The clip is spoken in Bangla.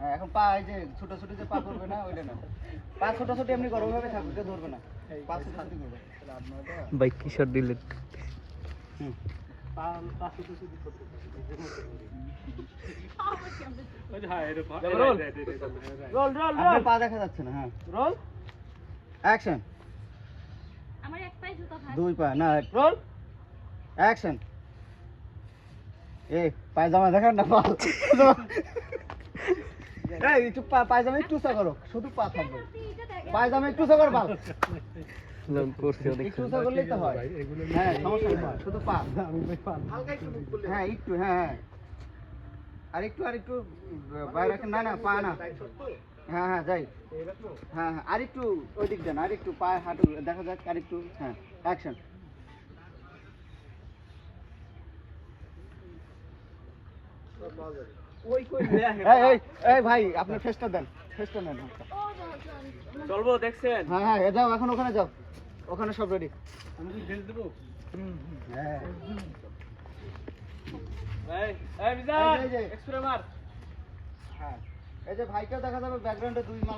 হ্যাঁ এখন পা এই যে ছোট ছোট যে পা করবে না ওইটা না, পা ছোট ছোট এমনি করো, ওইভাবে থাকবে, কেউ ধরবে না, পা ছোট ছোট করবে। ভাই কি শট দিলেন? হুম রোল রোল আপনার পা দেখা যাচ্ছে না। হ্যাঁ রোল অ্যাকশন। আমার এক পায়ে জুতা ভাই। দুই পা না, রোল অ্যাকশন। এই পায়জামা দেখান না, পা এই একটু পায়জামা একটু উঁচা করো, শুধু পা থাকবে, পায়জামা একটু উঁচা করো, পা লোন করছে অনেক। একটু উঁচা করলেই তো হয়। হ্যাঁ সমস্যা নেই, শুধু পা হ্যাঁ একটু, হ্যাঁ হ্যাঁ আর একটু বাইরে রাখেন, না না পা না, হ্যাঁ হ্যাঁ যাই, হ্যাঁ হ্যাঁ আর একটু ওই দিক দেন, আর একটু পায়ে হাঁটু দেখা যাক, আর একটু, হ্যাঁ অ্যাকশন। এই এই ভাই আপনি ফেসটা দেন, ফেসটা নেন। চলবো দেখছেন? হ্যাঁ হ্যাঁ যাও এখন ওখানে যাও, ওখানে সব রেডি। আমি কি ফেস দেবো? হ্যাঁ এই মিজান এই যে, এক্সপ্রে মার। হ্যাঁ এই যে ভাইকেও দেখা যাবে ব্যাকগ্রাউন্ডে দুই